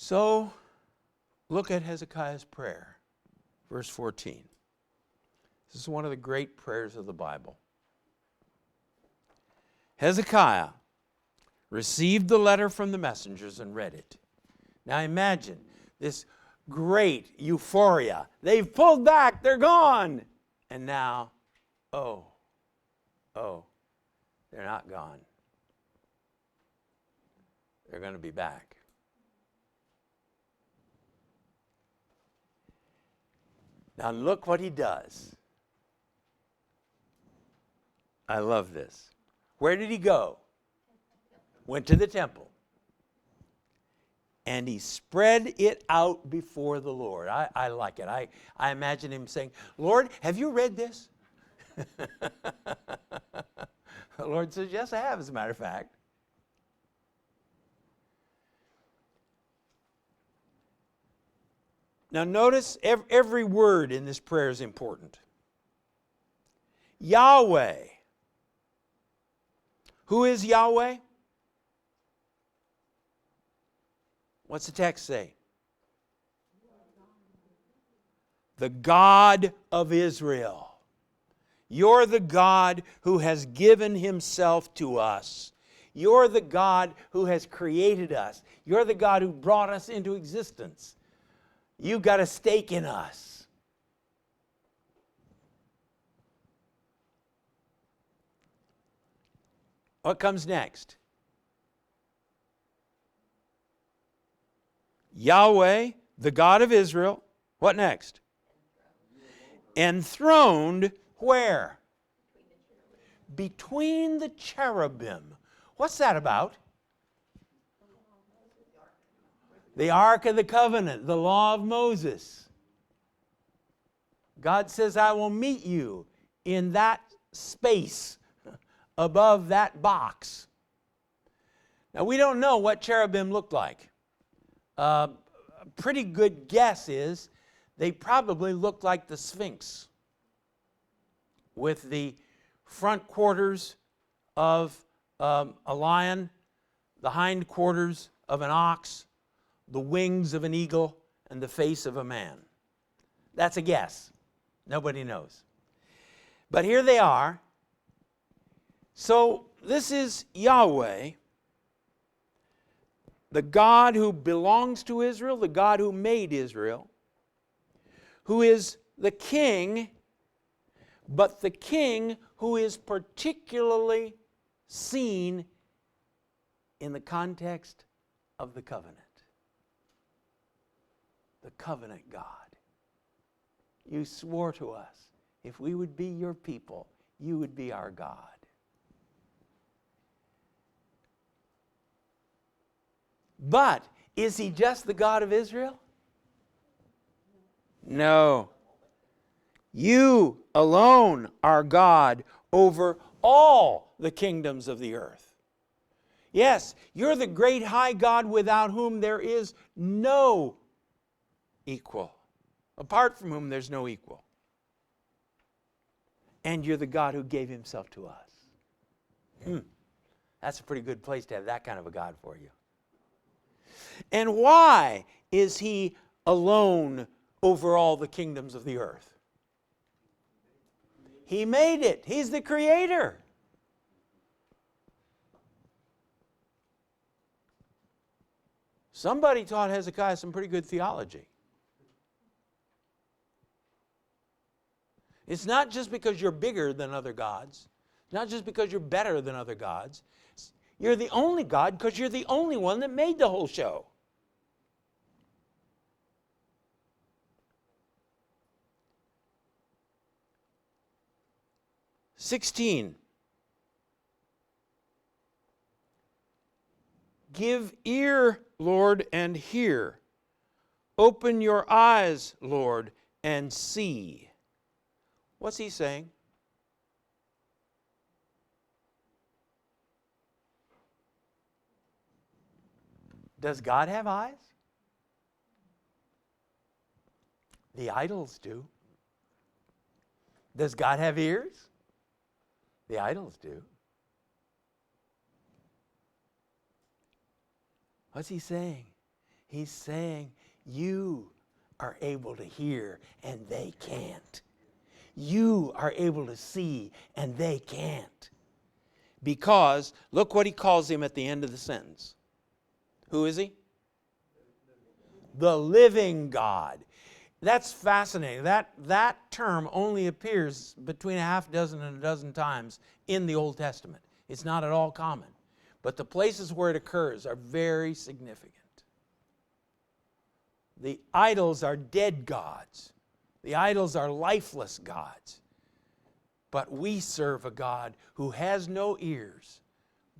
So, look at Hezekiah's prayer, verse 14. This is one of the great prayers of the Bible. Hezekiah received the letter from the messengers and read it. Now imagine this great euphoria. They've pulled back, they're gone. And now, oh, they're not gone. They're going to be back. Now look what he does. I love this. Where did he go? Went to the temple. And he spread it out before the Lord. I like it. I imagine him saying, Lord, have you read this? The Lord says, yes, I have, as a matter of fact. Now notice every word in this prayer is important. Yahweh. Who is Yahweh? What's the text say? The God of Israel. You're the God who has given himself to us. You're the God who has created us. You're the God who brought us into existence. You've got a stake in us. What comes next? Yahweh, the God of Israel. What next? Enthroned where? Between the cherubim. What's that about? The Ark of the Covenant, the law of Moses. God says, I will meet you in that space above that box. Now, we don't know what cherubim looked like. A pretty good guess is they probably looked like the Sphinx, with the front quarters of a lion, the hind quarters of an ox, the wings of an eagle, and the face of a man. That's a guess. Nobody knows. But here they are. So this is Yahweh, the God who belongs to Israel, the God who made Israel, who is the king, but the king who is particularly seen in the context of the covenant. The covenant God. You swore to us, if we would be your people, you would be our God. But is he just the God of Israel? No. You alone are God over all the kingdoms of the earth. Yes, you're the great high God without whom there is no equal. Apart from whom there's no equal. And you're the God who gave himself to us. That's a pretty good place to have that kind of a God for you. And why is he alone over all the kingdoms of the earth? He made it. He's the creator. Somebody taught Hezekiah some pretty good theology. It's not just because you're bigger than other gods. It's not just because you're better than other gods. You're the only God because you're the only one that made the whole show. "16. Give ear, Lord, and hear. Open your eyes, Lord, and see." What's he saying? Does God have eyes? The idols do. Does God have ears? The idols do. What's he saying? He's saying, you are able to hear and they can't. You are able to see and they can't. Because, look what he calls him at the end of the sentence. Who is he? The living God. That's fascinating. That term only appears between a half dozen and a dozen times in the Old Testament. It's not at all common. But the places where it occurs are very significant. The idols are dead gods. The idols are lifeless gods. But we serve a God who has no ears,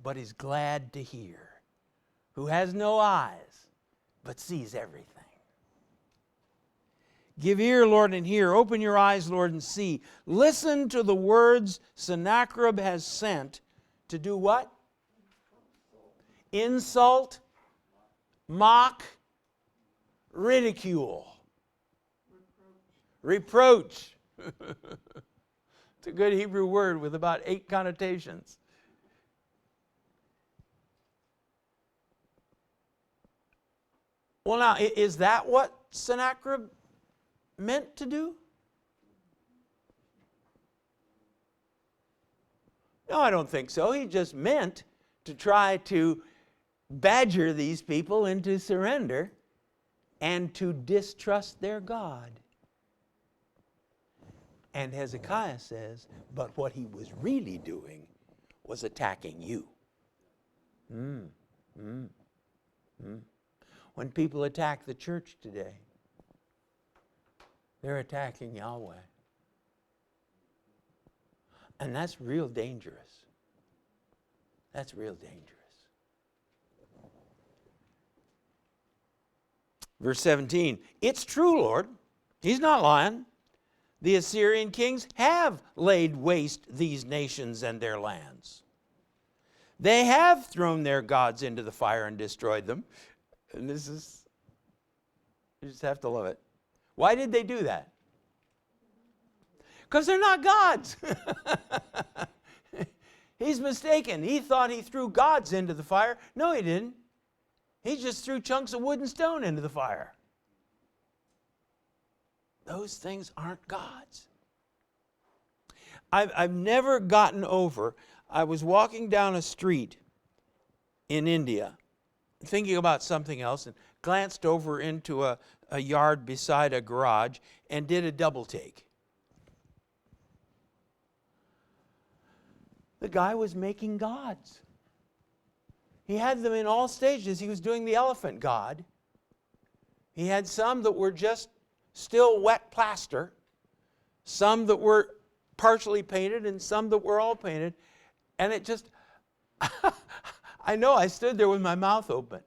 but is glad to hear. Who has no eyes, but sees everything. Give ear, Lord, and hear. Open your eyes, Lord, and see. Listen to the words Sennacherib has sent to do what? Insult, mock, ridicule, reproach. It's a good Hebrew word with about 8 connotations. Well, now, is that what Sennacherib meant to do? No, I don't think so. He just meant to try to badger these people into surrender and to distrust their God. And Hezekiah says, but what he was really doing was attacking you. When people attack the church today, they're attacking Yahweh. And that's real dangerous. That's real dangerous. Verse 17, it's true, Lord. He's not lying. The Assyrian kings have laid waste these nations and their lands. They have thrown their gods into the fire and destroyed them. And this is, you just have to love it. Why did they do that? Because they're not gods. He's mistaken. He thought he threw gods into the fire. No, he didn't. He just threw chunks of wood and stone into the fire. Those things aren't gods. I've never gotten over, I was walking down a street in India, thinking about something else, and glanced over into a yard beside a garage and did a double take. The guy was making gods. He had them in all stages. He was doing the elephant god. He had some that were just still wet plaster, some that were partially painted, and some that were all painted. And it just, I know I stood there with my mouth open.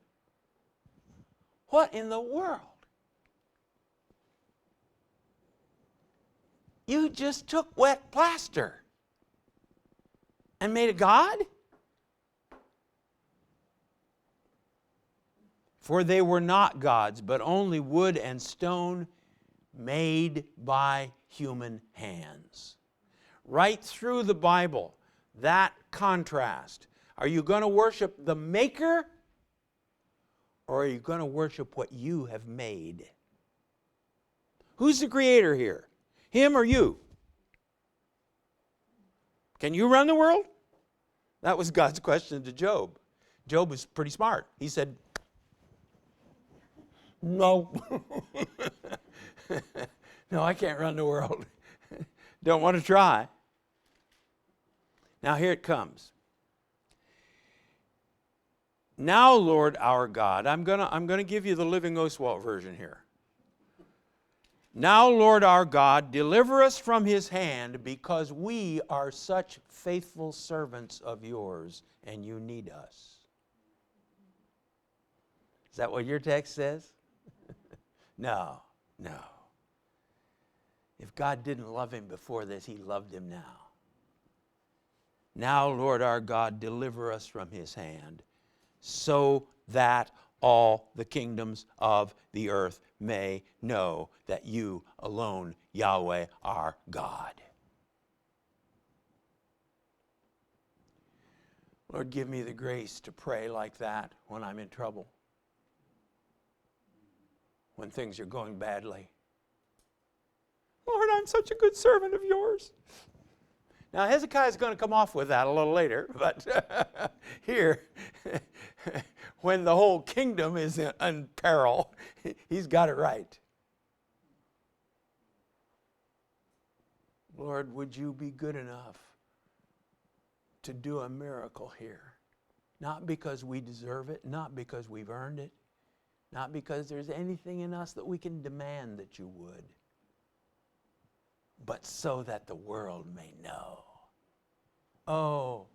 What in the world? You just took wet plaster and made a god? For they were not gods, but only wood and stone made by human hands. Right through the Bible, that contrast. Are you going to worship the maker, or are you going to worship what you have made? Who's the creator here? Him or you? Can you run the world? That was God's question to Job. Job was pretty smart. He said, no. No, I can't run the world. Don't want to try. Now here it comes. Now, Lord our God, I'm gonna give you the Living Oswalt version here. Now, Lord our God, deliver us from his hand, because we are such faithful servants of yours, and you need us. Is that what your text says? No. If God didn't love him before this, he loved him now. Now, Lord our God, deliver us from his hand, so that all the kingdoms of the earth may know that you alone, Yahweh, are God. Lord, give me the grace to pray like that when I'm in trouble. when things are going badly. Lord, I'm such a good servant of yours. Now, Hezekiah is going to come off with that a little later, but here, when the whole kingdom is in peril, he's got it right. Lord, would you be good enough to do a miracle here? Not because we deserve it, not because we've earned it, not because there's anything in us that we can demand that you would, but so that the world may know. Oh,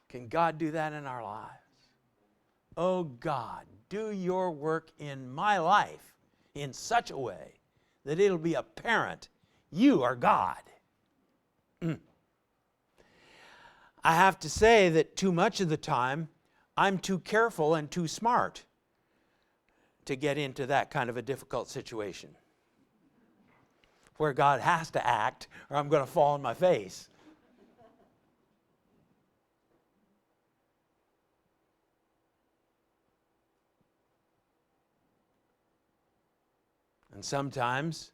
can God do that in our lives? Oh God, do your work in my life in such a way that it'll be apparent you are God. I have to say that too much of the time, I'm too careful and too smart to get into that kind of a difficult situation where God has to act or I'm going to fall on my face. And sometimes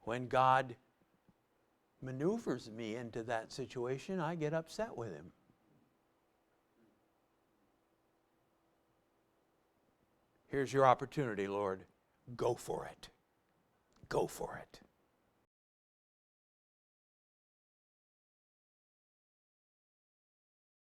when God maneuvers me into that situation, I get upset with him. Here's your opportunity, Lord. Go for it. Go for it.